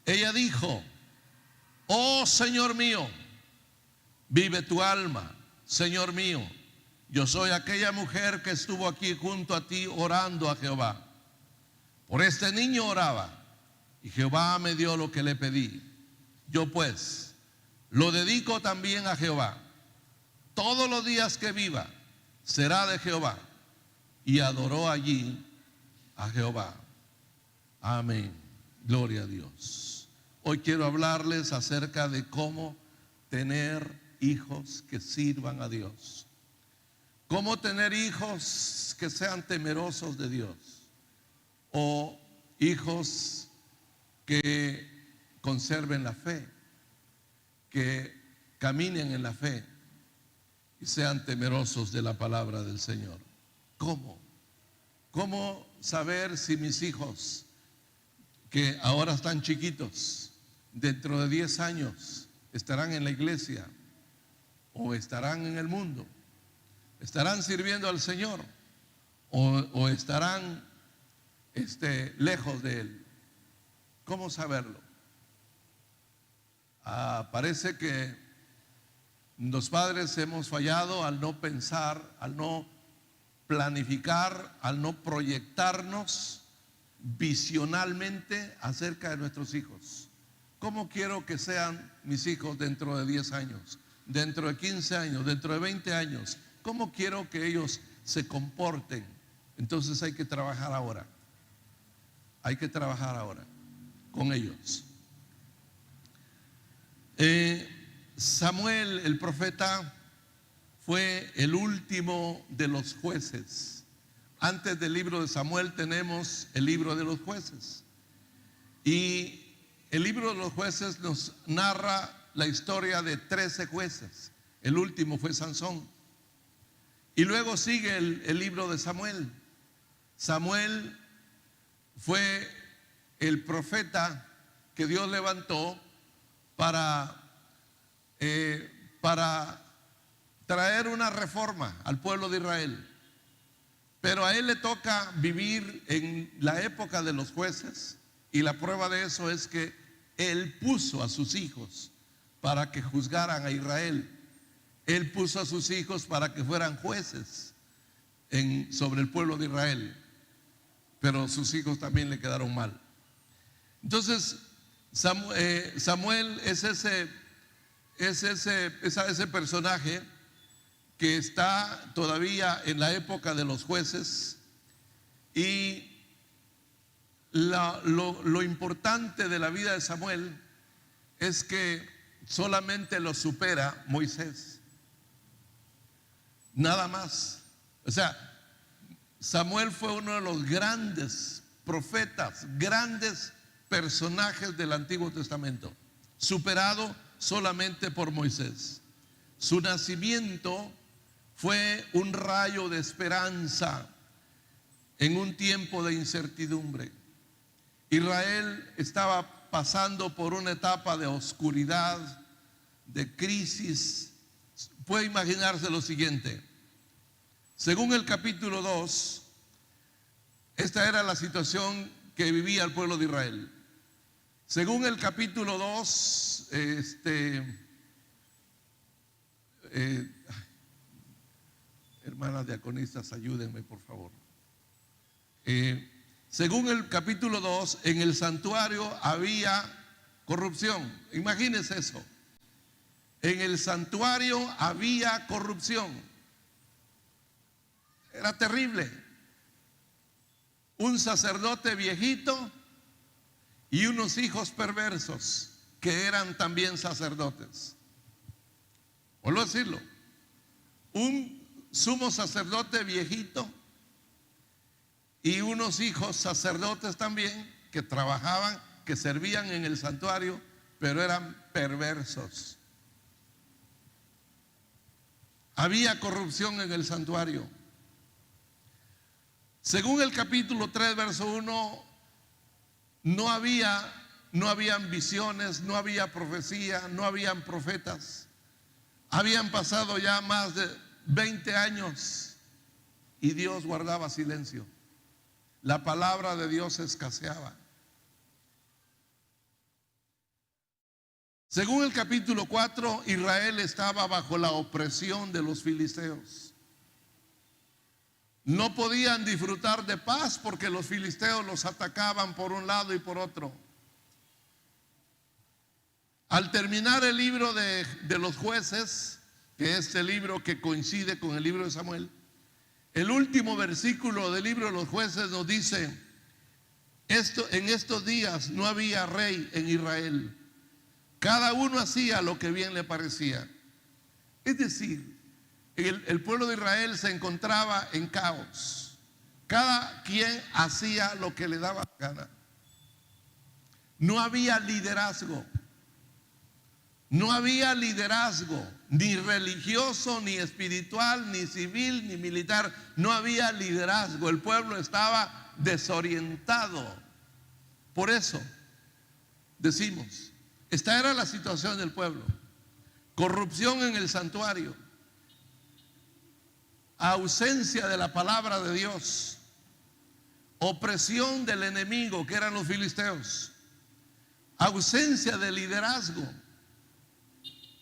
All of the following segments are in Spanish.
Ella dijo: oh Señor mío, vive tu alma, Señor mío. Yo soy aquella mujer que estuvo aquí junto a ti orando a Jehová. Por este niño oraba, y Jehová me dio lo que le pedí. Yo pues lo dedico también a Jehová. Todos los días que viva será de Jehová. Y adoró allí a Jehová. Amén. Gloria a Dios. Hoy quiero hablarles acerca de cómo tener hijos que sirvan a Dios. Cómo tener hijos que sean temerosos de Dios. O hijos que conserven la fe, que caminen en la fe y sean temerosos de la palabra del Señor. ¿Cómo? ¿Cómo saber si mis hijos, que ahora están chiquitos, dentro de 10 años estarán en la iglesia o estarán en el mundo? ¿Estarán sirviendo al Señor o estarán lejos de Él? ¿Cómo saberlo? Parece que los padres hemos fallado al no pensar, al no planificar, al no proyectarnos visionalmente acerca de nuestros hijos. ¿Cómo quiero que sean mis hijos dentro de 10 años, dentro de 15 años, dentro de 20 años? ¿Cómo quiero que ellos se comporten? Entonces hay que trabajar ahora. Hay que trabajar ahora con ellos. Samuel, el profeta, fue el último de los jueces. Antes del libro de Samuel tenemos el libro de los jueces. Y el libro de los jueces nos narra la historia de 13 jueces. El último fue Sansón. Y luego sigue el libro de Samuel. Samuel fue el profeta que Dios levantó para traer una reforma al pueblo de Israel. Pero a él le toca vivir en la época de los jueces, y la prueba de eso es que él puso a sus hijos para que juzgaran a Israel. Él puso a sus hijos para que fueran jueces sobre el pueblo de Israel, pero sus hijos también le quedaron mal. Entonces Samuel es ese personaje que está todavía en la época de los jueces. Y lo importante de la vida de Samuel es que solamente lo supera Moisés, nada más. O sea, Samuel fue uno de los grandes profetas, grandes personajes del Antiguo Testamento, superado solamente por Moisés. Su nacimiento fue un rayo de esperanza en un tiempo de incertidumbre. Israel estaba pasando por una etapa de oscuridad, de crisis. Puede imaginarse lo siguiente: según el capítulo 2, esta era la situación que vivía el pueblo de Israel. Según el capítulo 2, hermanas diaconistas, ayúdenme por favor. Según el capítulo 2, en el santuario había corrupción. Imagínense eso. En el santuario había corrupción. Era terrible. Un sacerdote viejito y unos hijos perversos que eran también sacerdotes. Vuelvo a decirlo: un sumo sacerdote viejito y unos hijos sacerdotes también que trabajaban, que servían en el santuario, pero eran perversos. Había corrupción en el santuario. Según el capítulo 3, verso 1, no habían visiones, no había profecía, no habían profetas. Habían pasado ya más de 20 años y Dios guardaba silencio. La palabra de Dios escaseaba. Según el capítulo 4, Israel estaba bajo la opresión de los filisteos. No podían disfrutar de paz porque los filisteos los atacaban por un lado y por otro. Al terminar el libro de los jueces, que es el libro que coincide con el libro de Samuel, el último versículo del libro de los jueces nos dice: en estos días no había rey en Israel. Cada uno hacía lo que bien le parecía. Es decir, el pueblo de Israel se encontraba en caos. Cada quien hacía lo que le daba la gana. No había liderazgo. No había liderazgo, ni religioso, ni espiritual, ni civil, ni militar. No había liderazgo. El pueblo estaba desorientado. Por eso decimos, esta era la situación del pueblo: corrupción en el santuario, ausencia de la palabra de Dios, opresión del enemigo, que eran los filisteos, ausencia de liderazgo.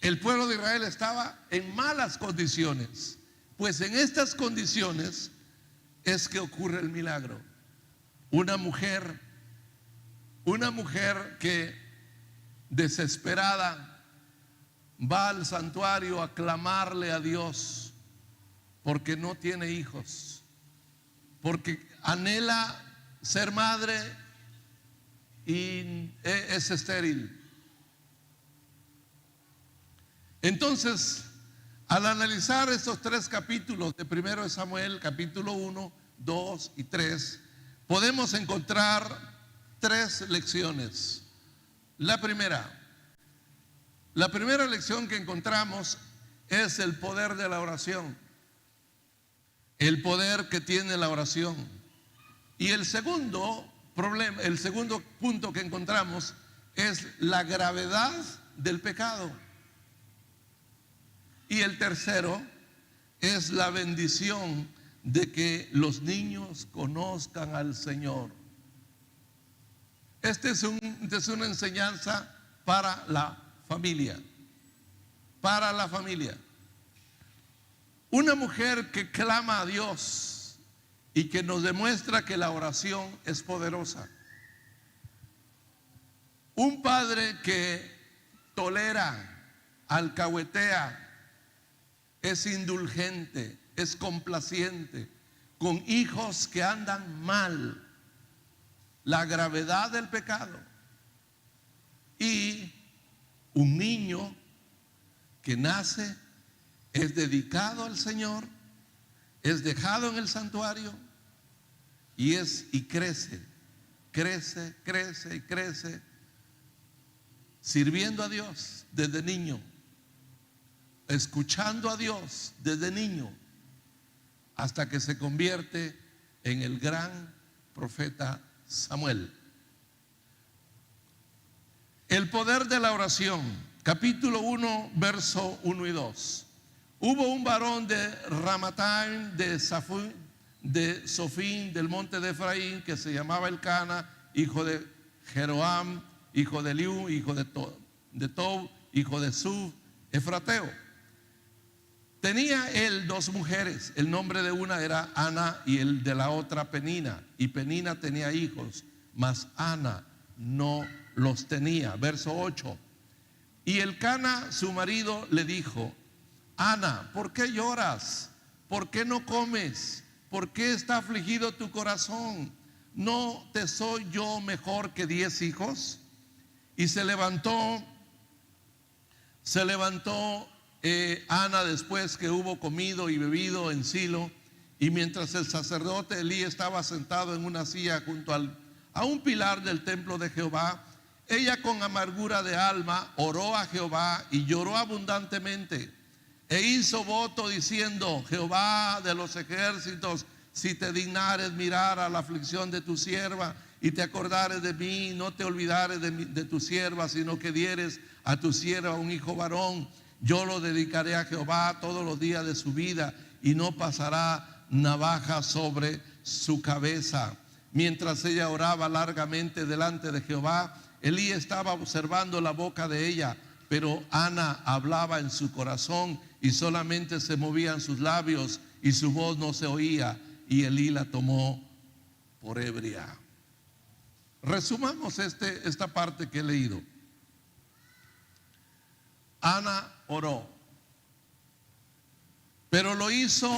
El pueblo de Israel estaba en malas condiciones. Pues en estas condiciones es que ocurre el milagro. Una mujer que desesperada va al santuario a clamarle a Dios porque no tiene hijos, porque anhela ser madre y es estéril. Entonces, al analizar estos 3 capítulos de 1 de Samuel, capítulo 1, 2 y 3, podemos encontrar 3 lecciones. La primera lección que encontramos es el poder de la oración, el poder que tiene la oración. Y el segundo punto que encontramos es la gravedad del pecado. Y el tercero es la bendición de que los niños conozcan al Señor. Esta es una enseñanza para la familia. Para la familia. Una mujer que clama a Dios y que nos demuestra que la oración es poderosa. Un padre que tolera, alcahuetea, es indulgente, es complaciente con hijos que andan mal. La gravedad del pecado. Y un niño que nace, es dedicado al Señor, es dejado en el santuario y crece, sirviendo a Dios desde niño, escuchando a Dios desde niño, hasta que se convierte en el gran profeta Samuel. El poder de la oración, capítulo 1, verso 1 y 2. Hubo un varón de Ramataim, de Sofín, del monte de Efraín, que se llamaba Elcana, hijo de Jeroam, hijo de Eliú, hijo de Tob, hijo de Sub, efrateo. Tenía él 2 mujeres. El nombre de una era Ana y el de la otra Penina. Y Penina tenía hijos, mas Ana no los tenía. Verso 8. Y Elcana, su marido, le dijo: Ana, ¿por qué lloras? ¿Por qué no comes? ¿Por qué está afligido tu corazón? ¿No te soy yo mejor que 10 hijos? Y se levantó Ana después que hubo comido y bebido en Silo, y mientras el sacerdote Elí estaba sentado en una silla junto a un pilar del templo de Jehová, ella con amargura de alma oró a Jehová y lloró abundantemente, e hizo voto diciendo: Jehová de los ejércitos, si te dignares mirar a la aflicción de tu sierva y te acordares de mí, no te olvidares de tu sierva, sino que dieres a tu sierva un hijo varón, yo lo dedicaré a Jehová todos los días de su vida, y no pasará navaja sobre su cabeza. Mientras ella oraba largamente delante de Jehová, Elí estaba observando la boca de ella, pero Ana hablaba en su corazón y solamente se movían sus labios y su voz no se oía, y Elí la tomó por ebria. Resumamos esta parte que he leído. Ana oró, pero lo hizo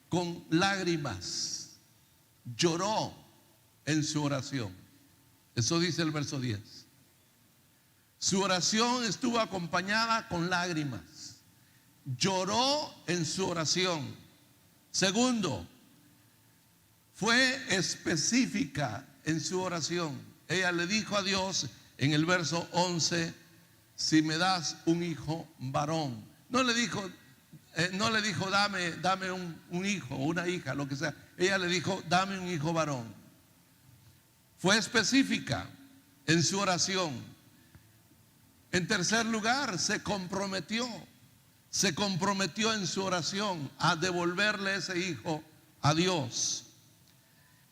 con lágrimas, lloró en su oración. Eso dice el verso 10. Su oración estuvo acompañada con lágrimas, lloró en su oración. Segundo, fue específica en su oración. Ella le dijo a Dios en el verso 11: si me das un hijo varón. No le dijo dame un hijo o una hija, lo que sea. Ella le dijo: dame un hijo varón. Fue específica en su oración. En tercer lugar, se comprometió en su oración a devolverle ese hijo a Dios.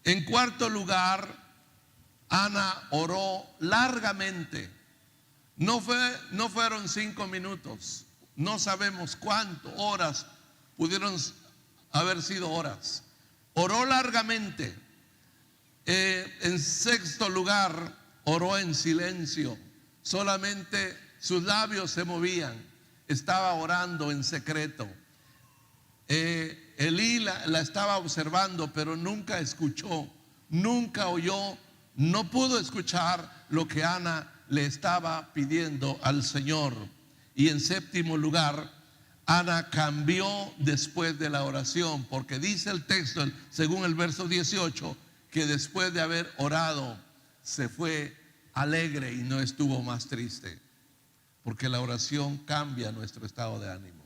En cuarto lugar, Ana oró largamente. No fueron 5 minutos. No sabemos cuántas horas pudieron haber sido horas. Oró largamente. En sexto lugar, oró en silencio. Solamente sus labios se movían. Estaba orando en secreto. Elí la estaba observando, pero nunca escuchó, nunca oyó, no pudo escuchar lo que Ana le estaba pidiendo al Señor. Y en séptimo lugar, Ana cambió después de la oración, porque dice el texto, según el verso 18, que después de haber orado se fue alegre y no estuvo más triste, porque la oración cambia nuestro estado de ánimo.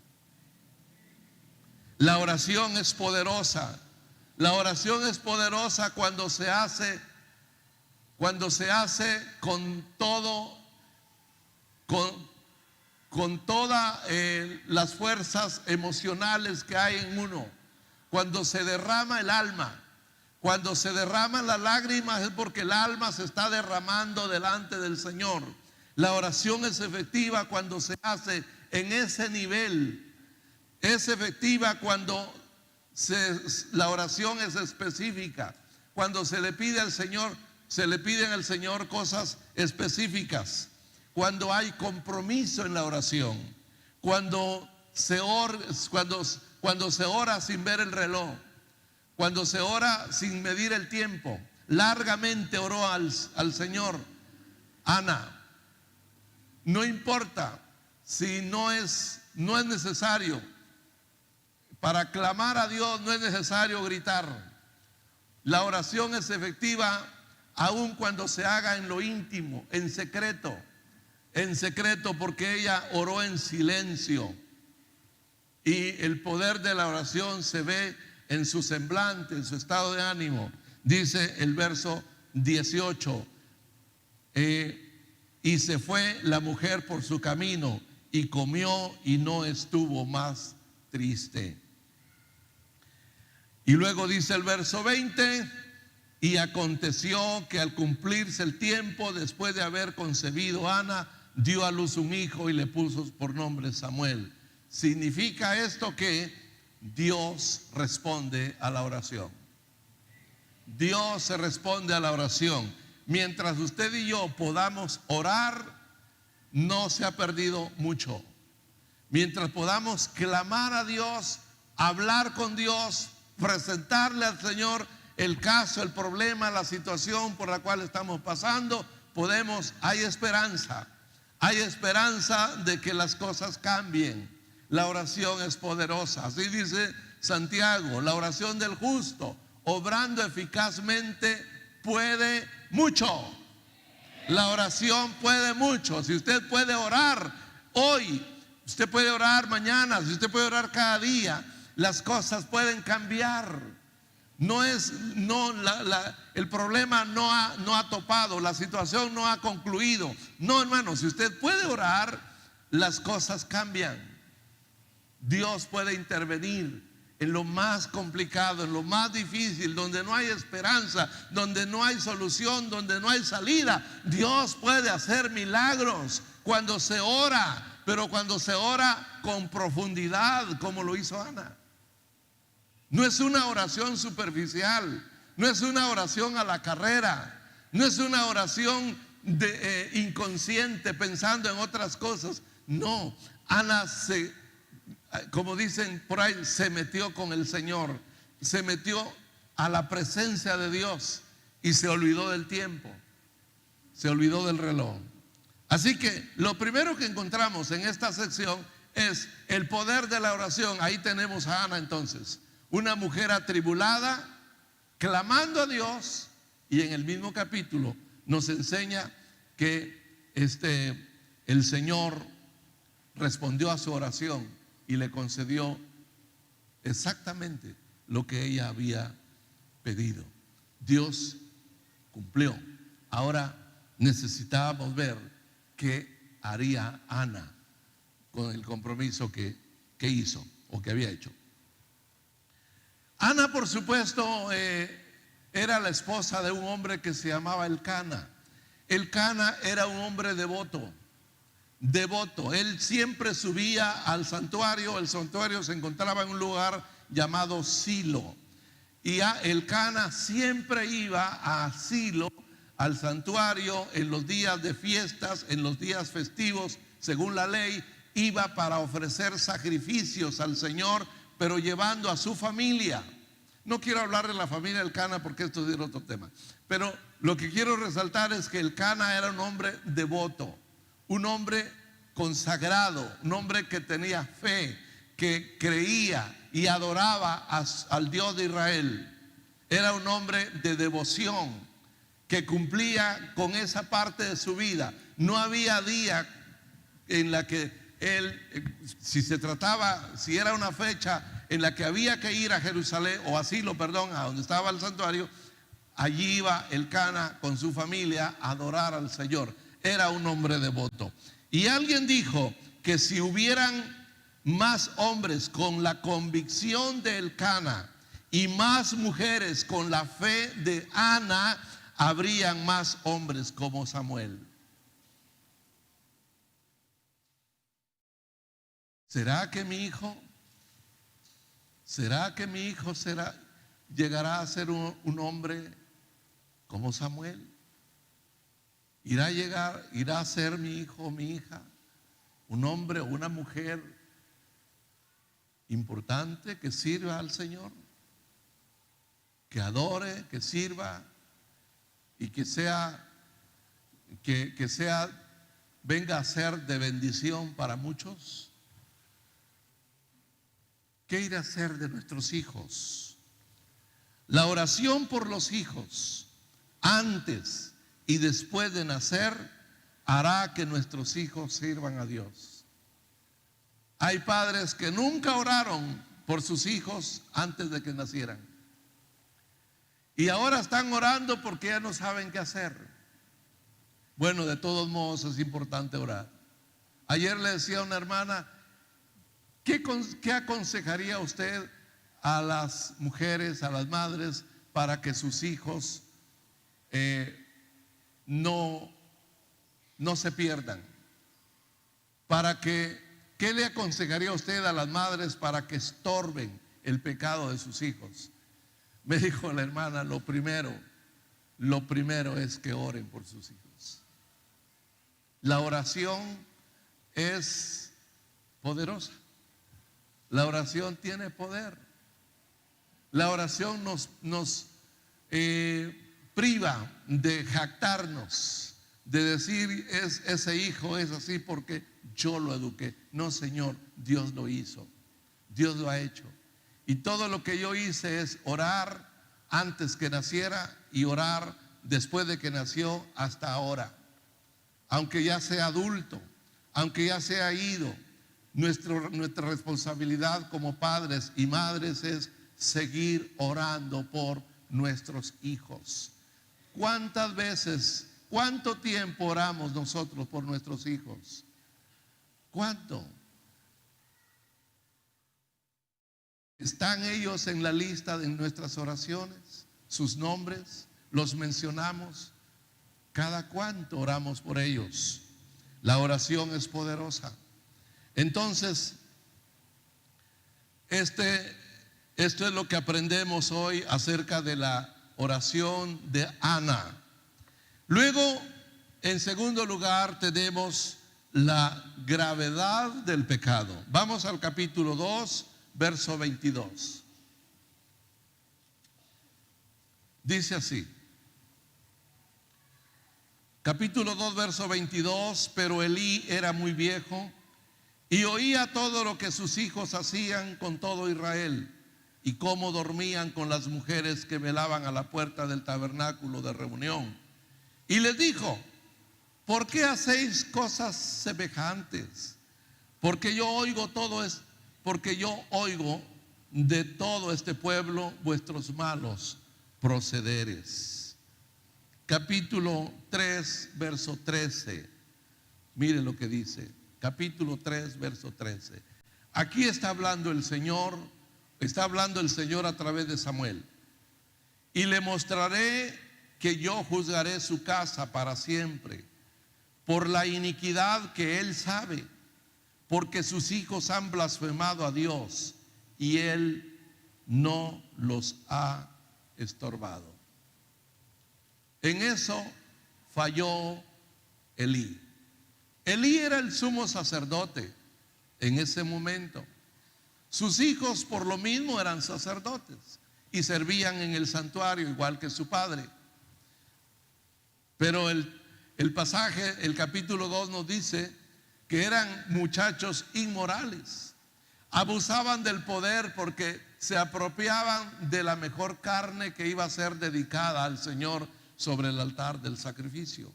La oración es poderosa. La oración es poderosa cuando se hace con todas las fuerzas emocionales que hay en uno. Cuando se derrama el alma, cuando se derraman las lágrimas, es porque el alma se está derramando delante del Señor. La oración es efectiva cuando se hace en ese nivel. Es efectiva cuando la oración es específica. Cuando se le pide al Señor, se le piden al Señor cosas específicas. Cuando hay compromiso en la oración. Cuando se ora sin ver el reloj. Cuando se ora sin medir el tiempo. Largamente oró al Señor Ana. No importa si no es necesario. Para clamar a Dios no es necesario gritar. La oración es efectiva aun cuando se haga en lo íntimo, en secreto, porque ella oró en silencio. Y el poder de la oración se ve en su semblante, en su estado de ánimo. Dice el verso 18: y se fue la mujer por su camino y comió y no estuvo más triste. Y luego dice el verso 20: y aconteció que al cumplirse el tiempo, después de haber concebido Ana, dio a luz un hijo y le puso por nombre Samuel. Significa esto que Dios responde a la oración. Dios se responde a la oración. Mientras usted y yo podamos orar, no se ha perdido mucho. Mientras podamos clamar a Dios, hablar con Dios, presentarle al Señor el caso, el problema, la situación por la cual estamos pasando, hay esperanza de que las cosas cambien. La oración es poderosa. Así dice Santiago: la oración del justo, obrando eficazmente, puede mucho. La oración puede mucho. Si usted puede orar hoy, usted puede orar mañana, si usted puede orar cada día, las cosas pueden cambiar. El problema no ha topado, la situación no ha concluido. No, hermano, si usted puede orar, las cosas cambian. Dios puede intervenir en lo más complicado, en lo más difícil, donde no hay esperanza, donde no hay solución, donde no hay salida. Dios puede hacer milagros cuando se ora, pero cuando se ora con profundidad, como lo hizo Ana. No es una oración superficial, no es una oración a la carrera, no es una oración inconsciente pensando en otras cosas. No, Ana como dicen por ahí, se metió con el Señor, se metió a la presencia de Dios y se olvidó del tiempo, se olvidó del reloj. Así que lo primero que encontramos en esta sección es el poder de la oración. Ahí tenemos a Ana entonces, una mujer atribulada, clamando a Dios, y en el mismo capítulo nos enseña que el Señor respondió a su oración y le concedió exactamente lo que ella había pedido. Dios cumplió. Ahora necesitábamos ver qué haría Ana con el compromiso que hizo o que había hecho. Ana, por supuesto, era la esposa de un hombre que se llamaba Elcana. Elcana era un hombre devoto. Él siempre subía al santuario. El santuario se encontraba en un lugar llamado Silo, y Elcana siempre iba a Silo, al santuario, en los días de fiestas, en los días festivos, según la ley, iba para ofrecer sacrificios al Señor, pero llevando a su familia. No quiero hablar de la familia Elcana porque esto es otro tema, pero lo que quiero resaltar es que Elcana era un hombre devoto, un hombre consagrado, un hombre que tenía fe, que creía y adoraba al Dios de Israel. Era un hombre de devoción que cumplía con esa parte de su vida. No había día en la que él, si era una fecha en la que había que ir a Jerusalén, o a Silo, perdón, a donde estaba el santuario, allí iba Elcana con su familia a adorar al Señor. Era un hombre devoto. Y alguien dijo que si hubieran más hombres con la convicción de Elcana y más mujeres con la fe de Ana, habrían más hombres como Samuel. ¿Será que mi hijo llegará a ser un hombre como Samuel? ¿Irá a ser mi hijo o mi hija un hombre o una mujer importante que sirva al Señor, que adore, que sirva y que venga a ser de bendición para muchos? ¿Qué irá a ser de nuestros hijos? La oración por los hijos antes y después de nacer hará que nuestros hijos sirvan a Dios. Hay padres que nunca oraron por sus hijos antes de que nacieran, y ahora están orando porque ya no saben qué hacer. Bueno, de todos modos es importante orar. Ayer le decía a una hermana, ¿qué aconsejaría usted a las mujeres, a las madres, para que sus hijos no se pierdan? ¿Qué le aconsejaría usted a las madres para que estorben el pecado de sus hijos? Me dijo la hermana, lo primero es que oren por sus hijos. La oración es poderosa. La oración tiene poder. La oración nos priva de jactarnos, de decir ese hijo es así porque yo lo eduqué. No, Señor, Dios lo hizo, Dios lo ha hecho. Y todo lo que yo hice es orar antes que naciera y orar después de que nació hasta ahora. Aunque ya sea adulto, aunque ya sea ido, nuestra responsabilidad como padres y madres es seguir orando por nuestros hijos. ¿Cuántas veces, cuánto tiempo oramos nosotros por nuestros hijos? ¿Cuánto? ¿Están ellos en la lista de nuestras oraciones? ¿Sus nombres los mencionamos? ¿Cada cuánto oramos por ellos? La oración es poderosa. Entonces, esto es lo que aprendemos hoy acerca de la oración de Ana. Luego, en segundo lugar, tenemos la gravedad del pecado. Vamos al capítulo 2, verso 22. Dice así. Capítulo 2, verso 22. Pero Elí era muy viejo y oía todo lo que sus hijos hacían con todo Israel, y cómo dormían con las mujeres que velaban a la puerta del tabernáculo de reunión. Y les dijo: ¿por qué hacéis cosas semejantes? Porque yo oigo de todo este pueblo vuestros malos procederes. Capítulo 3, verso 13. Miren lo que dice. Capítulo 3, verso 13. Aquí está hablando el Señor a través de Samuel. Y le mostraré que yo juzgaré su casa para siempre, por la iniquidad que él sabe, porque sus hijos han blasfemado a Dios y él no los ha estorbado. En eso falló Elí. Elí era el sumo sacerdote en ese momento. Sus hijos por lo mismo eran sacerdotes y servían en el santuario igual que su padre. Pero el pasaje, el capítulo 2 nos dice que eran muchachos inmorales. Abusaban del poder porque se apropiaban de la mejor carne que iba a ser dedicada al Señor sobre el altar del sacrificio.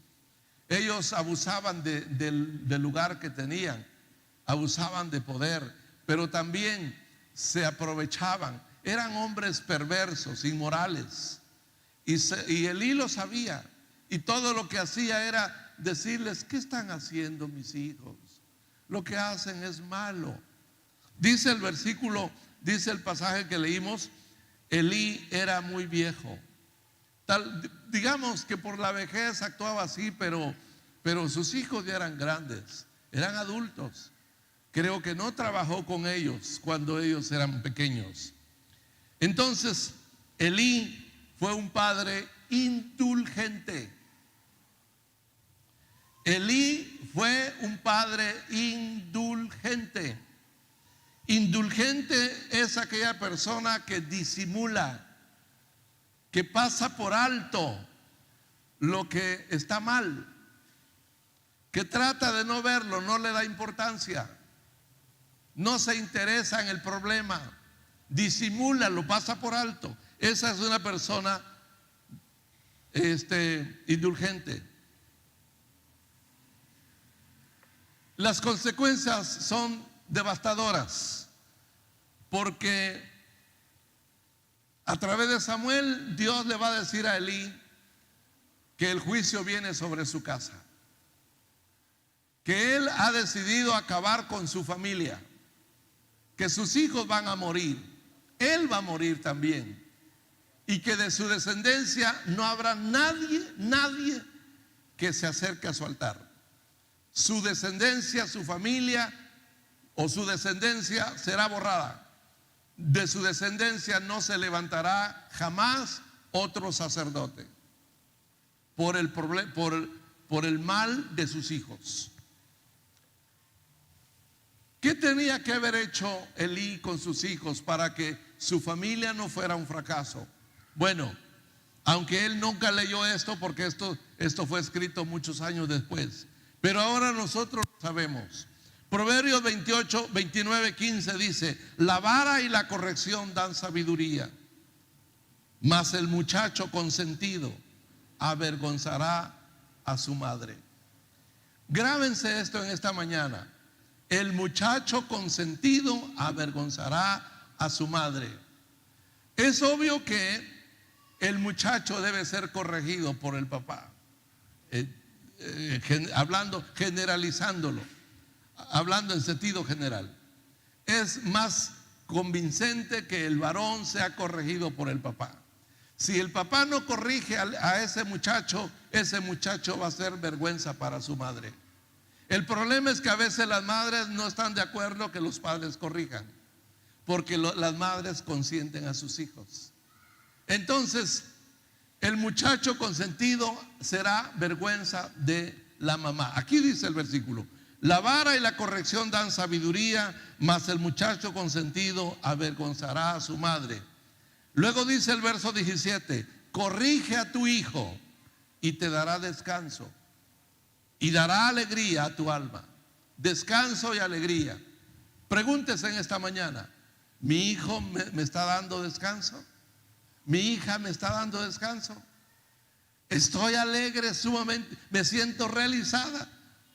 Ellos abusaban del lugar que tenían, abusaban de poder, pero también se aprovechaban. Eran hombres perversos, inmorales. Y Elí lo sabía. Y todo lo que hacía era decirles: ¿qué están haciendo mis hijos? Lo que hacen es malo. Dice el versículo, dice el pasaje que leímos: Elí era muy viejo. Digamos que por la vejez actuaba así, pero sus hijos ya eran grandes, eran adultos. Creo que no trabajó con ellos cuando ellos eran pequeños. Entonces, Elí fue un padre indulgente. Elí fue un padre indulgente. Indulgente es aquella persona que disimula, que pasa por alto lo que está mal, que trata de no verlo, no le da importancia, no se interesa en el problema, disimula, lo pasa por alto. Esa es una persona indulgente. Las consecuencias son devastadoras, porque a través de Samuel Dios le va a decir a Elí que el juicio viene sobre su casa, que él ha decidido acabar con su familia, que sus hijos van a morir, él va a morir también, y que de su descendencia no habrá nadie que se acerque a su altar. Su descendencia, su familia o su descendencia será borrada. De su descendencia no se levantará jamás otro sacerdote por el mal de sus hijos. ¿Qué tenía que haber hecho Elí con sus hijos para que su familia no fuera un fracaso? Bueno, aunque él nunca leyó esto, porque esto fue escrito muchos años después, pero ahora nosotros lo sabemos. Proverbios 28, 29, 15 dice: la vara y la corrección dan sabiduría, mas el muchacho consentido avergonzará a su madre. Grábense esto en esta mañana: el muchacho consentido avergonzará a su madre. Es obvio que el muchacho debe ser corregido por el papá, generalizándolo, hablando en sentido general. Es más convincente que el varón sea corregido por el papá. Si el papá no corrige a ese muchacho va a ser vergüenza para su madre. El problema es que a veces las madres no están de acuerdo que los padres corrijan, porque las madres consienten a sus hijos. Entonces, el muchacho consentido será vergüenza de la mamá. Aquí dice el versículo: la vara y la corrección dan sabiduría, mas el muchacho consentido avergonzará a su madre. Luego dice el verso 17: corrige a tu hijo y te dará descanso, y dará alegría a tu alma. Descanso y alegría. Pregúntese en esta mañana: ¿mi hijo me está dando descanso? ¿Mi hija me está dando descanso? Estoy alegre, sumamente, me siento realizada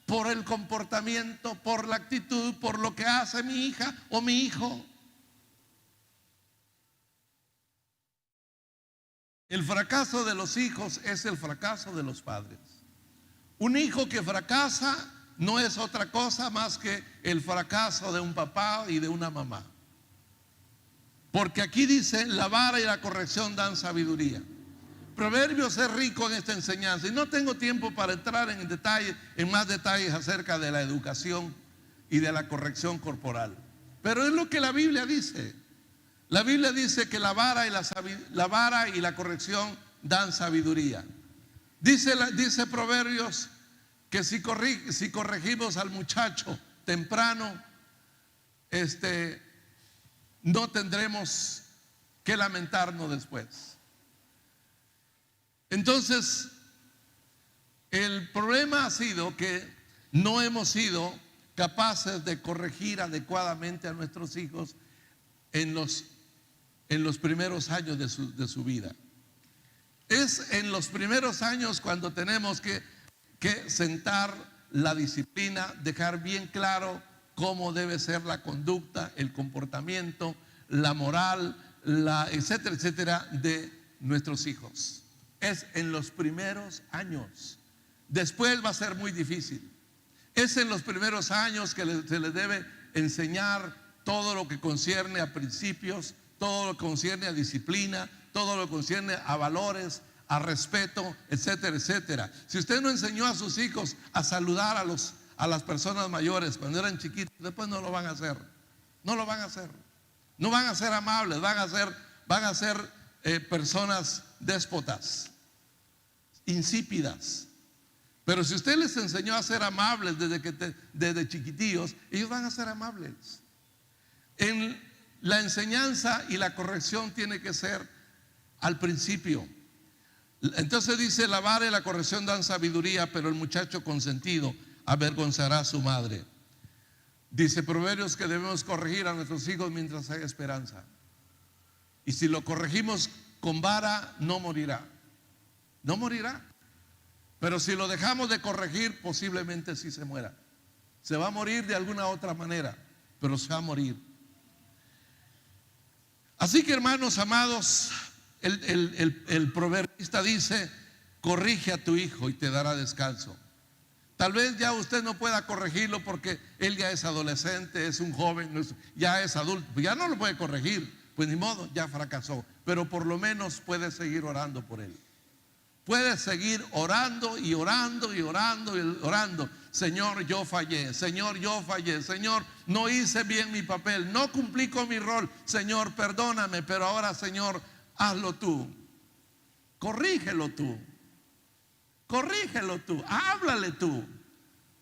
por el comportamiento, por la actitud, por lo que hace mi hija o mi hijo. El fracaso de los hijos es el fracaso de los padres. Un hijo que fracasa no es otra cosa más que el fracaso de un papá y de una mamá. Porque aquí dice: la vara y la corrección dan sabiduría. Proverbios es rico en esta enseñanza, y no tengo tiempo para entrar en más detalles acerca de la educación y de la corrección corporal, pero es lo que la Biblia dice. La Biblia dice que la vara y la corrección dan sabiduría. Dice Proverbios que si corregimos al muchacho temprano, no tendremos que lamentarnos después. Entonces, el problema ha sido que no hemos sido capaces de corregir adecuadamente a nuestros hijos en los primeros años de su vida. Es en los primeros años cuando tenemos que sentar la disciplina, dejar bien claro cómo debe ser la conducta, el comportamiento, la moral, etcétera, etcétera, de nuestros hijos. Es en los primeros años. Después va a ser muy difícil. Es en los primeros años que se les debe enseñar todo lo que concierne a principios, todo lo que concierne a disciplina, todo lo que concierne a valores, a respeto, etcétera, etcétera. Si usted no enseñó a sus hijos a saludar a las personas mayores cuando eran chiquitos, después no lo van a hacer. No lo van a hacer. No van a ser amables, van a ser personas déspotas, insípidas. Pero si usted les enseñó a ser amables desde chiquitillos, ellos van a ser amables. En la enseñanza y la corrección tiene que ser al principio. Entonces dice: la vara y la corrección dan sabiduría, pero el muchacho consentido avergonzará a su madre. Dice Proverbios que debemos corregir a nuestros hijos mientras haya esperanza. Y si lo corregimos con vara, no morirá. No morirá. Pero si lo dejamos de corregir, posiblemente sí se muera. Se va a morir de alguna otra manera, pero se va a morir. Así que, hermanos amados, el proverbista dice: corrige a tu hijo y te dará descanso. Tal vez ya usted no pueda corregirlo porque él ya es adolescente, es un joven, ya es adulto, ya no lo puede corregir. Pues ni modo, ya fracasó. Pero por lo menos puede seguir orando por él. Puede seguir orando y orando y orando y orando. Señor, yo fallé. Señor, yo fallé. Señor, no hice bien mi papel. No cumplí con mi rol. Señor, perdóname. Pero ahora, Señor, hazlo tú. Corrígelo tú. Corrígelo tú. Háblale tú.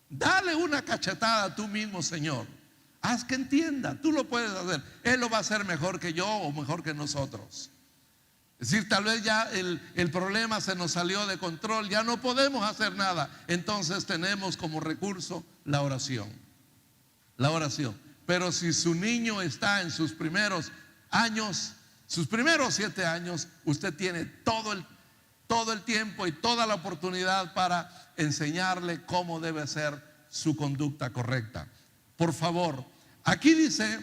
Dale una cachetada tú mismo, Señor. Haz que entienda, tú lo puedes hacer. Él lo va a hacer mejor que yo o mejor que nosotros. Es decir, tal vez ya el problema se nos salió de control, ya no podemos hacer nada. Entonces tenemos como recurso la oración. La oración. Pero si su niño está en sus primeros años, sus primeros 7 años, usted tiene todo el tiempo y toda la oportunidad para enseñarle cómo debe ser su conducta correcta. Por favor, aquí dice,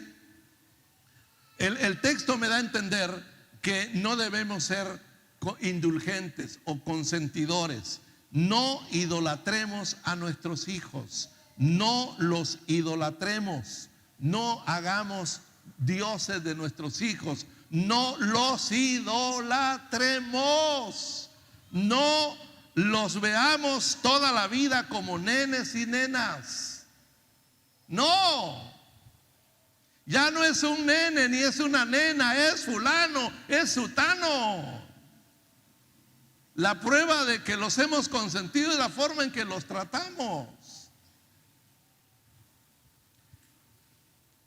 el texto me da a entender que no debemos ser indulgentes o consentidores. No idolatremos a nuestros hijos, no los idolatremos, no hagamos dioses de nuestros hijos, no los idolatremos, no los veamos toda la vida como nenes y nenas. No, ya no es un nene ni es una nena, es fulano, es sutano. La prueba de que los hemos consentido es la forma en que los tratamos.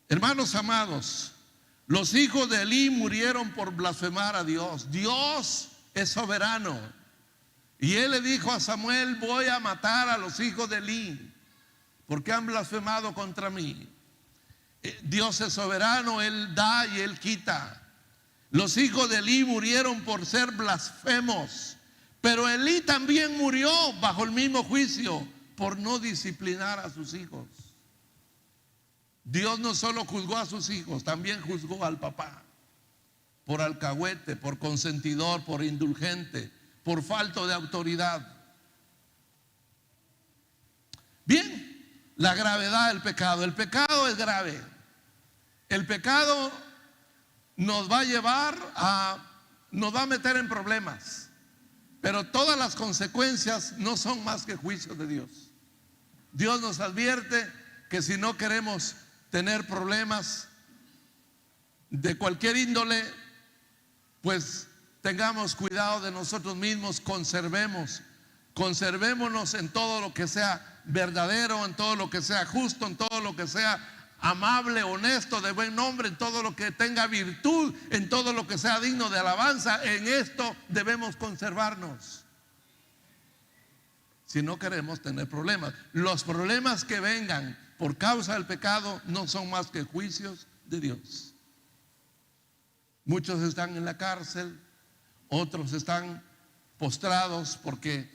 Hermanos amados, los hijos de Elí murieron por blasfemar a Dios. Dios es soberano. Y él le dijo a Samuel: voy a matar a los hijos de Elí porque han blasfemado contra mí. Dios es soberano, Él da y Él quita. Los hijos de Elí murieron por ser blasfemos, pero Elí también murió bajo el mismo juicio por no disciplinar a sus hijos. Dios no solo juzgó a sus hijos, también juzgó al papá por alcahuete, por consentidor, por indulgente, por falta de autoridad. Bien, la gravedad del pecado. El pecado es grave. El pecado nos va a llevar nos va a meter en problemas, pero todas las consecuencias no son más que juicios de Dios. Dios nos advierte que si no queremos tener problemas de cualquier índole, pues tengamos cuidado de nosotros mismos, conservémonos en todo lo que sea verdadero, en todo lo que sea justo, en todo lo que sea amable, honesto, de buen nombre, en todo lo que tenga virtud, en todo lo que sea digno de alabanza. En esto debemos conservarnos si no queremos tener problemas. Los problemas que vengan por causa del pecado no son más que juicios de Dios. Muchos están en la cárcel, otros están postrados porque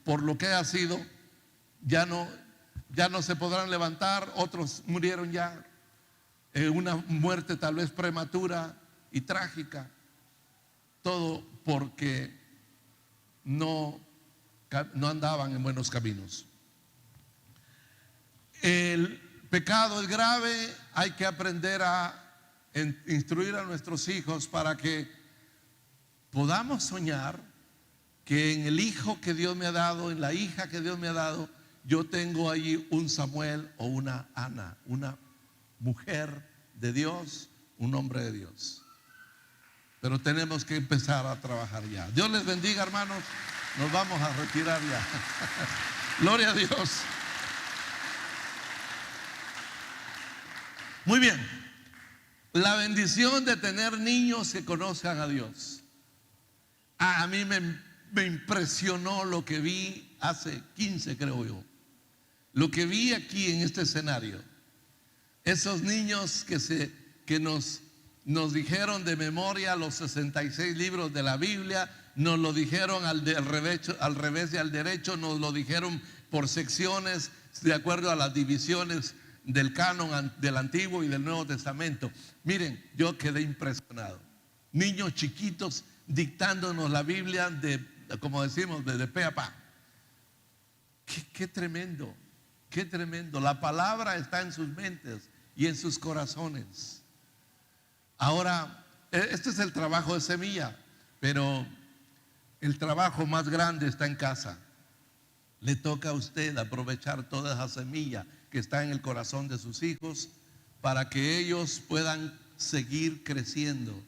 por lo que ha sido ya no se podrán levantar. Otros murieron ya una muerte tal vez prematura y trágica, todo porque no andaban en buenos caminos. El pecado es grave. Hay que aprender a instruir a nuestros hijos para que podamos soñar que en el hijo que Dios me ha dado, en la hija que Dios me ha dado, yo tengo allí un Samuel o una Ana, una mujer de Dios, un hombre de Dios. Pero tenemos que empezar a trabajar ya. Dios les bendiga, hermanos. Nos vamos a retirar ya. Gloria a Dios. Muy bien. La bendición de tener niños que conozcan a Dios. A mí me impresionó lo que vi hace 15, creo yo. Lo que vi aquí en este escenario. Esos niños que nos dijeron de memoria los 66 libros de la Biblia, nos lo dijeron al revés y al derecho, nos lo dijeron por secciones de acuerdo a las divisiones del canon del Antiguo y del Nuevo Testamento. Miren, yo quedé impresionado. Niños chiquitos dictándonos la Biblia como decimos, de pe a pa. Qué tremendo, qué tremendo. La palabra está en sus mentes y en sus corazones. Ahora, este es el trabajo de semilla, pero el trabajo más grande está en casa. Le toca a usted aprovechar toda esa semilla que está en el corazón de sus hijos para que ellos puedan seguir creciendo.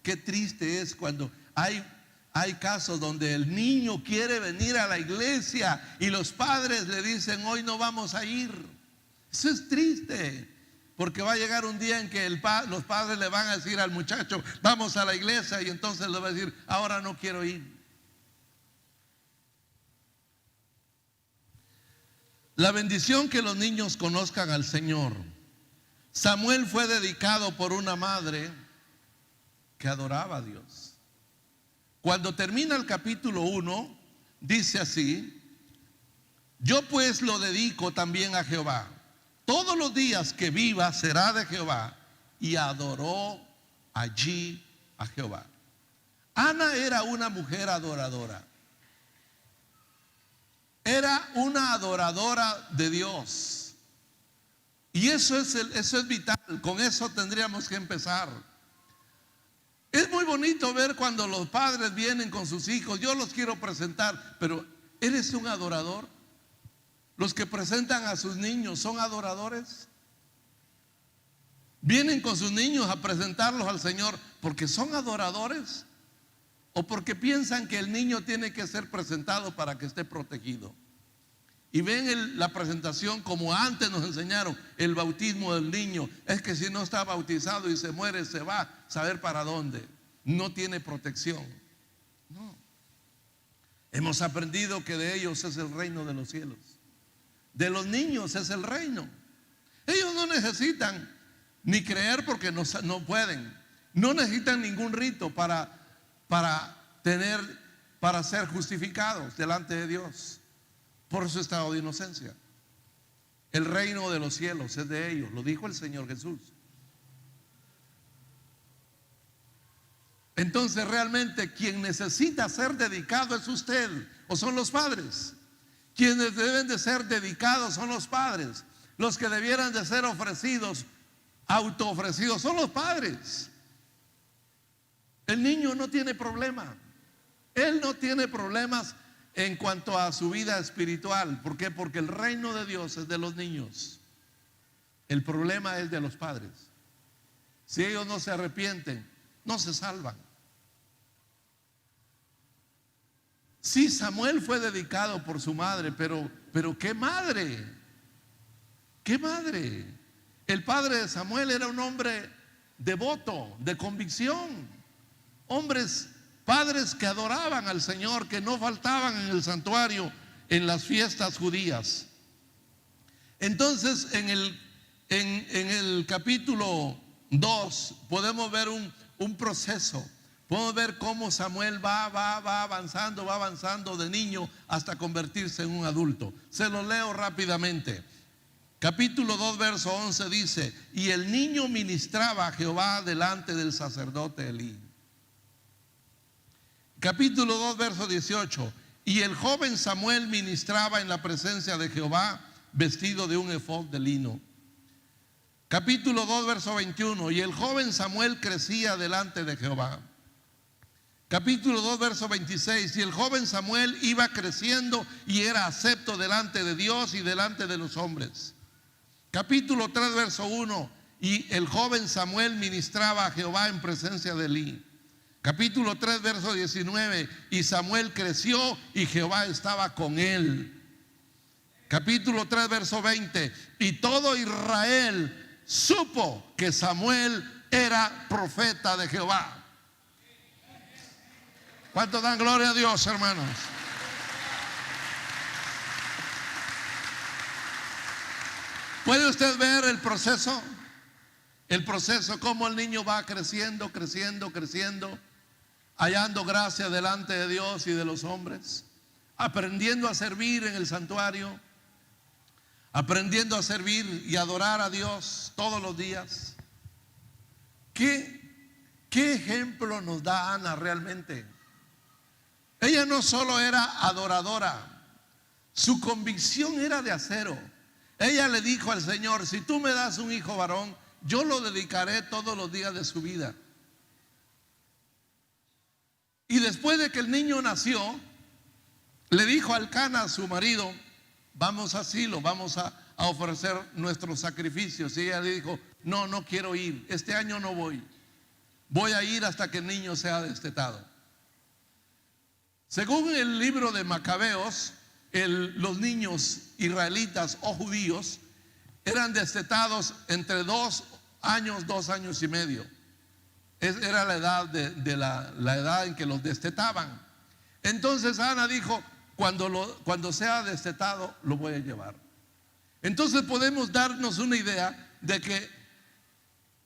Qué triste es cuando hay casos donde el niño quiere venir a la iglesia y los padres le dicen: hoy no vamos a ir. Eso es triste, porque va a llegar un día en que los padres le van a decir al muchacho: vamos a la iglesia, y entonces le va a decir: ahora no quiero ir. La bendición que los niños conozcan al Señor. Samuel fue dedicado por una madre que adoraba a Dios. Cuando termina el capítulo 1, dice así: yo pues lo dedico también a Jehová. Todos los días que viva será de Jehová. Y adoró allí a Jehová. Ana era una mujer adoradora. Era una adoradora de Dios. Y eso es vital. Con eso tendríamos que empezar. Es muy bonito ver cuando los padres vienen con sus hijos. Yo los quiero presentar, pero ¿eres un adorador? Los que presentan a sus niños, ¿son adoradores? ¿Vienen con sus niños a presentarlos al Señor porque son adoradores? ¿O porque piensan que el niño tiene que ser presentado para que esté protegido? Y ven la presentación como antes nos enseñaron, el bautismo del niño. Es que si no está bautizado y se muere, se va a saber para dónde. No tiene protección. No. Hemos aprendido que de ellos es el reino de los cielos. De los niños es el reino. Ellos no necesitan ni creer porque no pueden. No necesitan ningún rito para ser justificados delante de Dios por su estado de inocencia. El reino de los cielos es de ellos, lo dijo el Señor Jesús. Entonces realmente quien necesita ser dedicado es usted, o son los padres. Quienes deben de ser dedicados son los padres. Los que debieran de ser ofrecidos, autoofrecidos, son los padres. El niño no tiene problema. Él no tiene problemas en cuanto a su vida espiritual. ¿Por qué? Porque el reino de Dios es de los niños. El problema es de los padres. Si ellos no se arrepienten, no se salvan. Sí, Samuel fue dedicado por su madre, pero ¿qué madre? ¿Qué madre? El padre de Samuel era un hombre devoto, de convicción. Padres que adoraban al Señor, que no faltaban en el santuario en las fiestas judías. Entonces en el capítulo 2 podemos ver un proceso. Podemos ver cómo Samuel va avanzando de niño hasta convertirse en un adulto. Se lo leo rápidamente. Capítulo 2, verso 11 dice: y el niño ministraba a Jehová delante del sacerdote Elí. Capítulo 2, verso 18: y el joven Samuel ministraba en la presencia de Jehová vestido de un efod de lino. Capítulo 2, verso 21: y el joven Samuel crecía delante de Jehová. Capítulo 2, verso 26: y el joven Samuel iba creciendo y era acepto delante de Dios y delante de los hombres. Capítulo 3, verso 1: y el joven Samuel ministraba a Jehová en presencia de Elí. Capítulo 3, verso 19: y Samuel creció y Jehová estaba con él. Capítulo 3, verso 20: y todo Israel supo que Samuel era profeta de Jehová. ¿Cuántos dan gloria a Dios, hermanos? ¿Puede usted ver el proceso? El proceso, cómo el niño va creciendo, hallando gracia delante de Dios y de los hombres, aprendiendo a servir en el santuario, aprendiendo a servir y adorar a Dios todos los días. ¿Qué ejemplo nos da Ana realmente? Ella no solo era adoradora, su convicción era de acero. Ella le dijo al Señor: si tú me das un hijo varón, yo lo dedicaré todos los días de su vida. Y después de que el niño nació, le dijo a Elcana, su marido: vamos a Silo, vamos a ofrecer nuestros sacrificios. Y ella le dijo: no quiero ir, este año no voy, voy a ir hasta que el niño sea destetado. Según el libro de Macabeos, los niños israelitas o judíos eran destetados entre 2 años, 2 años y medio. Era la edad la edad en que los destetaban. Entonces Ana dijo: cuando sea destetado lo voy a llevar. Entonces podemos darnos una idea de que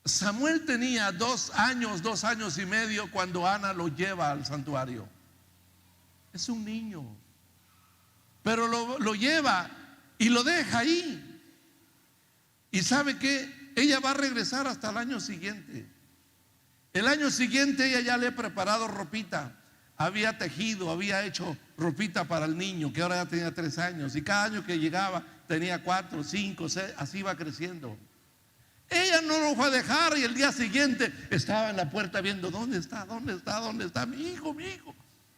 Samuel tenía 2 años, 2 años y medio cuando Ana lo lleva al santuario. Es un niño, pero lo lleva y lo deja ahí. Y ¿sabe qué? Ella va a regresar hasta el año siguiente. El año siguiente ella ya le ha preparado ropita, había tejido, había hecho ropita para el niño, que ahora ya tenía 3 años, y cada año que llegaba tenía 4, 5, 6, así va creciendo. Ella no lo fue a dejar y el día siguiente estaba en la puerta viendo dónde está mi hijo, mi hijo.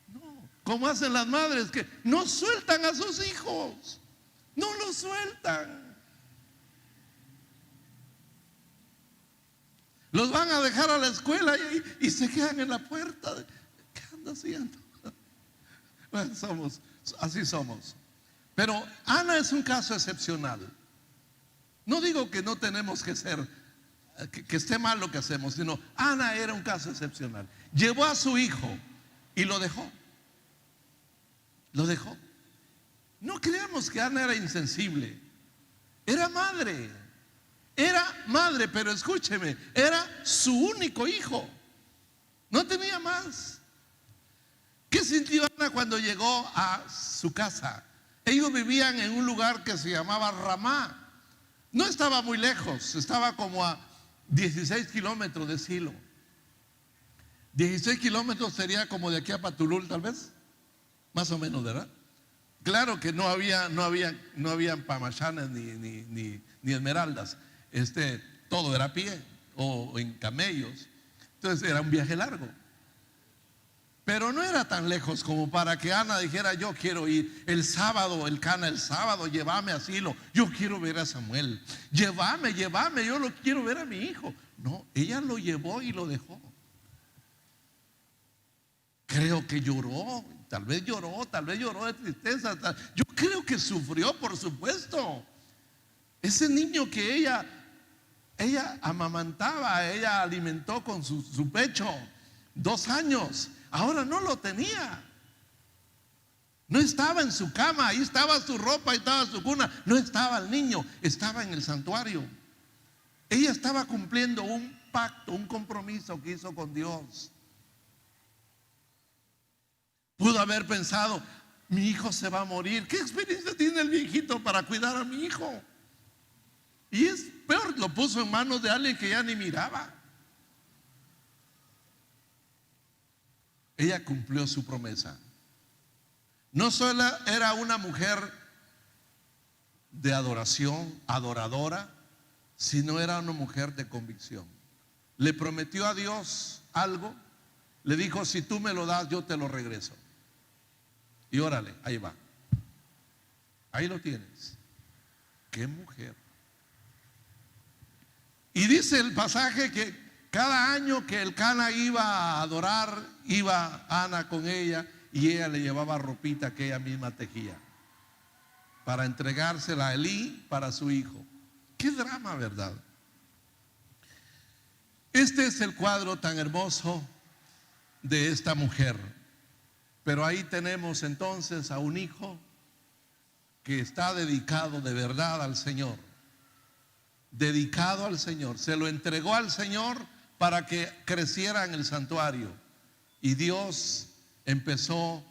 No, como hacen las madres que no sueltan a sus hijos, no los sueltan. Los van a dejar a la escuela y se quedan en la puerta. ¿Qué anda haciendo? Bueno, así somos. Pero Ana es un caso excepcional. No digo que no tenemos que ser, que esté mal lo que hacemos, sino Ana era un caso excepcional. Llevó a su hijo y lo dejó. Lo dejó. No creamos que Ana era insensible. Era madre. Era madre, pero escúcheme, era su único hijo. No tenía más. ¿Qué sintió Ana cuando llegó a su casa? Ellos vivían en un lugar que se llamaba Ramá. No estaba muy lejos, estaba como a 16 kilómetros de Silo. 16 kilómetros sería como de aquí a Patulul, tal vez, más o menos, ¿verdad? Claro que no habían pamachanes ni esmeraldas. Todo era a pie o en camellos. Entonces era un viaje largo. Pero no era tan lejos como para que Ana dijera: yo quiero ir el sábado, el sábado, llévame a Silo, yo quiero ver a Samuel, llévame, yo lo quiero ver a mi hijo. No, ella lo llevó y lo dejó. Creo que lloró, tal vez lloró de tristeza. Yo creo que sufrió, por supuesto. Ese niño que ella amamantaba, ella alimentó con su pecho 2 años. Ahora no lo tenía. No estaba en su cama, ahí estaba su ropa, ahí estaba su cuna. No estaba el niño, estaba en el santuario. Ella estaba cumpliendo un pacto, un compromiso que hizo con Dios. Pudo haber pensado: mi hijo se va a morir. ¿Qué experiencia tiene el viejito para cuidar a mi hijo? Y es peor, lo puso en manos de alguien que ya ni miraba. Ella cumplió su promesa. No solo era una mujer de adoración, adoradora, sino era una mujer de convicción. Le prometió a Dios algo, le dijo: si tú me lo das, yo te lo regreso. Y órale, ahí va. Ahí lo tienes. ¡Qué mujer! Y dice el pasaje que cada año que el Cana iba a adorar, iba Ana con ella y ella le llevaba ropita que ella misma tejía para entregársela a Elí para su hijo. ¡Qué drama, verdad! Este es el cuadro tan hermoso de esta mujer. Pero ahí tenemos entonces a un hijo que está dedicado de verdad al Señor. Dedicado al Señor. Se lo entregó al Señor para que creciera en el santuario. Y Dios empezó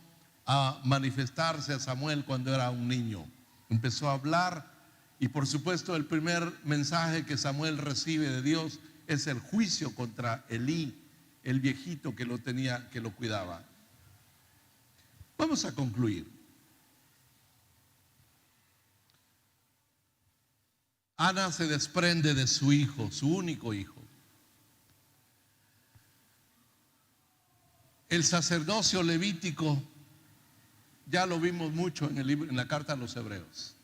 a manifestarse a Samuel cuando era un niño. Empezó a hablar. Y por supuesto el primer mensaje que Samuel recibe de Dios es el juicio contra Elí, el viejito que lo tenía, que lo cuidaba. Vamos a concluir. Ana se desprende de su hijo, su único hijo. El sacerdocio levítico, ya lo vimos mucho en el libro, en la carta a los Hebreos.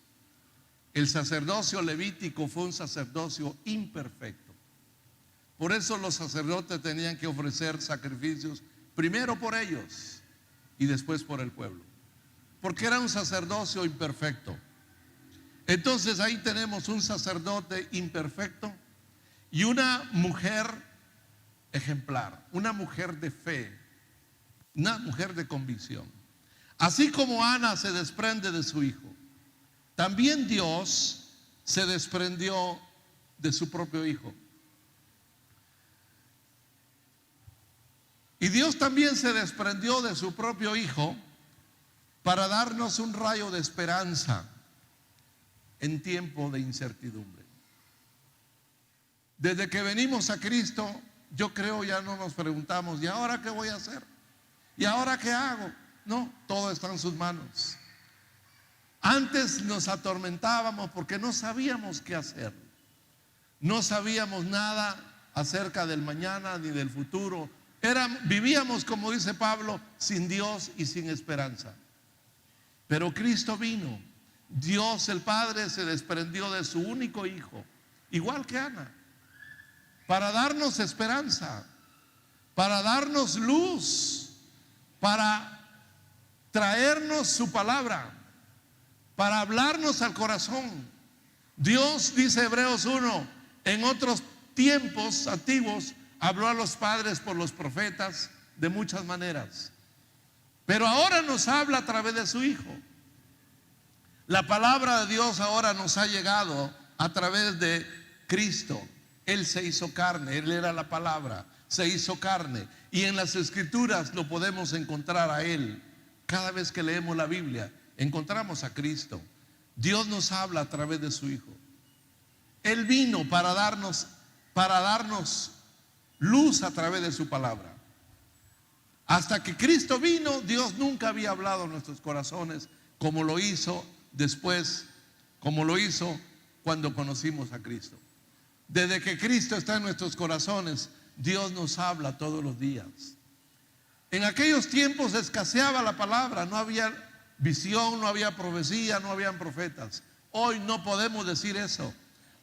El sacerdocio levítico fue un sacerdocio imperfecto. Por eso los sacerdotes tenían que ofrecer sacrificios primero por ellos y después por el pueblo, porque era un sacerdocio imperfecto. Entonces ahí tenemos un sacerdote imperfecto y una mujer ejemplar, una mujer de fe, una mujer de convicción. Así como Ana se desprende de su hijo, también Dios se desprendió de su propio hijo. Y Dios también se desprendió de su propio hijo para darnos un rayo de esperanza en tiempo de incertidumbre. Desde que venimos a Cristo, yo creo ya no nos preguntamos: ¿y ahora qué voy a hacer? ¿Y ahora qué hago? No, todo está en sus manos. Antes nos atormentábamos porque no sabíamos qué hacer. No sabíamos nada acerca del mañana ni del futuro. Vivíamos, como dice Pablo, sin Dios y sin esperanza. Pero Cristo vino. Dios el Padre se desprendió de su único hijo, igual que Ana, para darnos esperanza, para darnos luz, para traernos su palabra, para hablarnos al corazón. Dios, dice Hebreos 1, en otros tiempos antiguos habló a los padres por los profetas de muchas maneras, pero ahora nos habla a través de su Hijo. La palabra de Dios ahora nos ha llegado a través de Cristo. Él se hizo carne, Él era la palabra, se hizo carne. Y en las Escrituras lo podemos encontrar a Él. Cada vez que leemos la Biblia, encontramos a Cristo. Dios nos habla a través de su Hijo. Él vino para darnos luz a través de su palabra. Hasta que Cristo vino, Dios nunca había hablado en nuestros corazones como lo hizo después, como lo hizo cuando conocimos a Cristo. Desde que Cristo está en nuestros corazones, Dios nos habla todos los días. En aquellos tiempos escaseaba la palabra, no había visión, no había profecía, no habían profetas. Hoy no podemos decir eso.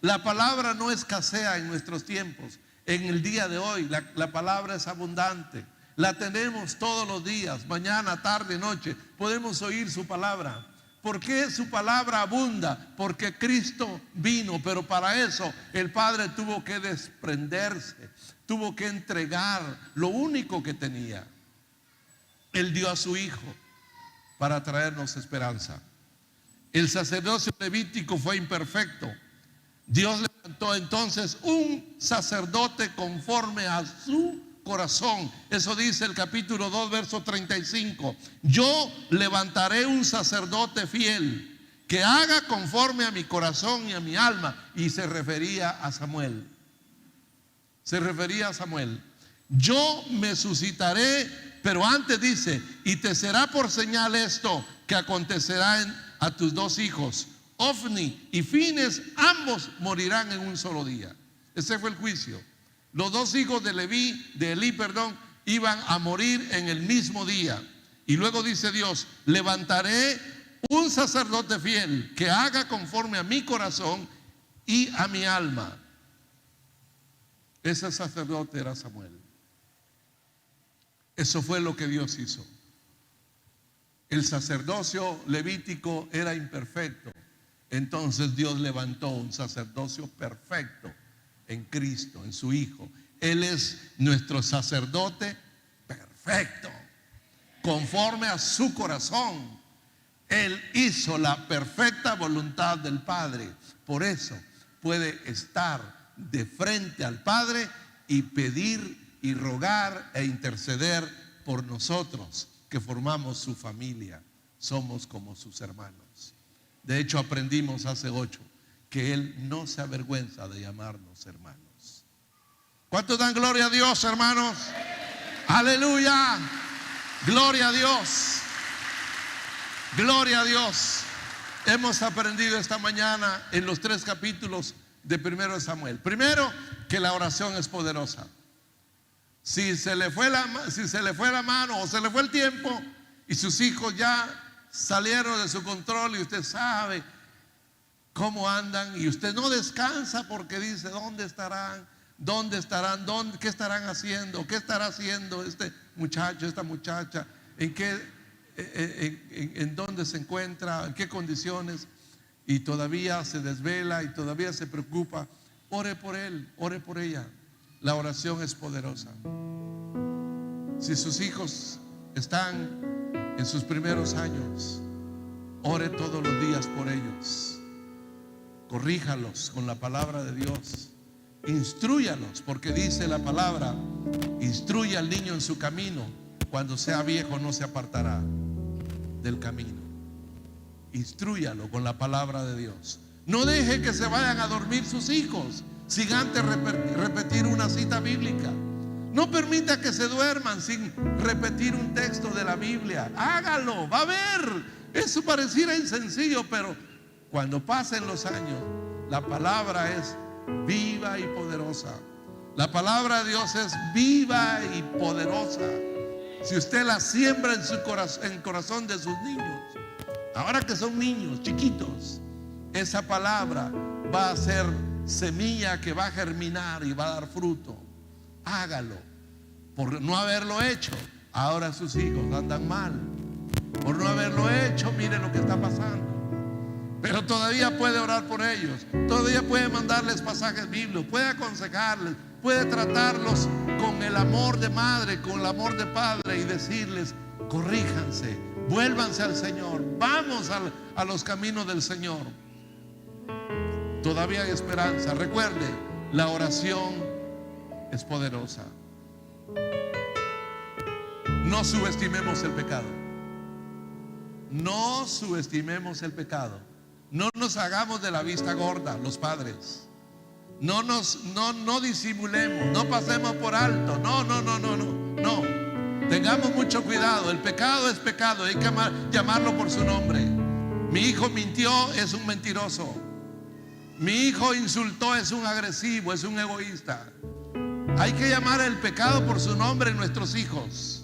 La palabra no escasea en nuestros tiempos. En el día de hoy la palabra es abundante. La tenemos todos los días, mañana, tarde, noche. Podemos oír su palabra. ¿Por qué su palabra abunda? Porque Cristo vino, pero para eso el Padre tuvo que desprenderse, tuvo que entregar lo único que tenía. Él dio a su Hijo para traernos esperanza. El sacerdocio levítico fue imperfecto. Dios levantó entonces un sacerdote conforme a su corazón. Eso dice el capítulo 2, verso 35. Yo levantaré un sacerdote fiel que haga conforme a mi corazón y a mi alma. Y se refería a Samuel. Se refería a Samuel. Yo me suscitaré, pero antes dice, y te será por señal esto que acontecerá a tus dos hijos, Ofni y Fines, ambos morirán en un solo día. Ese fue el juicio. Los dos hijos de Elí, iban a morir en el mismo día. Y luego dice Dios, levantaré un sacerdote fiel que haga conforme a mi corazón y a mi alma. Ese sacerdote era Samuel. Eso fue lo que Dios hizo. El sacerdocio levítico era imperfecto. Entonces Dios levantó un sacerdocio perfecto en Cristo, en su Hijo. Él es nuestro sacerdote perfecto, conforme a su corazón. Él hizo la perfecta voluntad del Padre. Por eso puede estar de frente al Padre y pedir y rogar e interceder por nosotros que formamos su familia. Somos como sus hermanos. De hecho, aprendimos hace 8 que Él no se avergüenza de llamarnos hermanos. ¿Cuántos dan gloria a Dios, hermanos? Aleluya. Gloria a Dios. Gloria a Dios. Hemos aprendido esta mañana en los 3 capítulos de 1 Samuel. Primero, que la oración es poderosa. Si se le fue la mano o se le fue el tiempo y sus hijos ya salieron de su control y usted sabe cómo andan y usted no descansa porque dice, ¿dónde estarán? ¿Dónde estarán? ¿Qué estarán haciendo? ¿Qué estará haciendo este muchacho, esta muchacha? ¿En dónde se encuentra? ¿En qué condiciones? Y todavía se desvela y todavía se preocupa. Ore por él, ore por ella. La oración es poderosa. Si sus hijos están en sus primeros años, ore todos los días por ellos. Corríjalos con la palabra de Dios. Instrúyalos, porque dice la palabra, instruye al niño en su camino, cuando sea viejo no se apartará del camino. Instrúyalo con la palabra de Dios. No deje que se vayan a dormir sus hijos sin antes repetir una cita bíblica. No permita que se duerman sin repetir un texto de la Biblia. Hágalo, va a ver. Eso pareciera sencillo, pero cuando pasen los años, la palabra es viva y poderosa. La palabra de Dios es viva y poderosa. Si usted la siembra en el corazón de sus niños, ahora que son niños chiquitos, esa palabra va a ser semilla que va a germinar y va a dar fruto. Hágalo. Por no haberlo hecho, ahora sus hijos andan mal. Por no haberlo hecho, mire lo que está pasando. Pero todavía puede orar por ellos, todavía puede mandarles pasajes bíblicos, puede aconsejarles, puede tratarlos con el amor de madre, con el amor de padre, y decirles: corríjanse, vuélvanse al Señor, vamos a los caminos del Señor. Todavía hay esperanza. Recuerde, la oración es poderosa. No subestimemos el pecado. No subestimemos el pecado. No nos hagamos de la vista gorda, los padres. No disimulemos, no pasemos por alto. No. Tengamos mucho cuidado. El pecado es pecado, hay que llamarlo por su nombre. Mi hijo mintió, es un mentiroso. Mi hijo insultó, es un agresivo, es un egoísta. Hay que llamar el pecado por su nombre en nuestros hijos.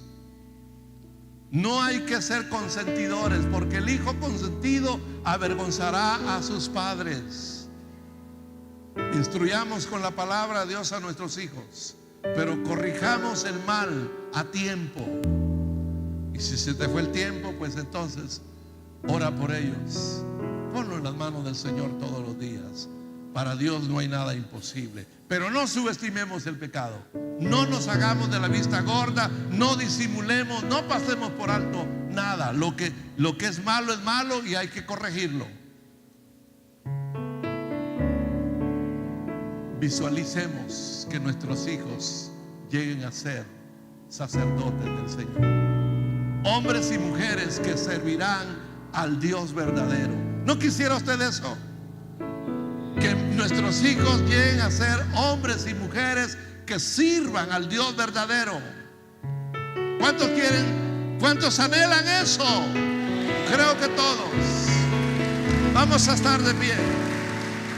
No hay que ser consentidores, porque el hijo consentido avergonzará a sus padres. Instruyamos con la palabra de Dios a nuestros hijos, pero corrijamos el mal a tiempo. Y si se te fue el tiempo, pues entonces ora por ellos. Ponlo en las manos del Señor todos los días. Para Dios no hay nada imposible. Pero no subestimemos el pecado. No nos hagamos de la vista gorda. No disimulemos. No pasemos por alto nada. Lo que es malo y hay que corregirlo. Visualicemos que nuestros hijos lleguen a ser sacerdotes del Señor. Hombres y mujeres que servirán al Dios verdadero. ¿No quisiera usted eso? Que nuestros hijos lleguen a ser hombres y mujeres que sirvan al Dios verdadero. ¿Cuántos quieren? ¿Cuántos anhelan eso? Creo que todos. Vamos a estar de pie.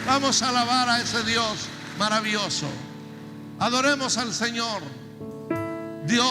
Vamos a alabar a ese Dios maravilloso. Adoremos al Señor.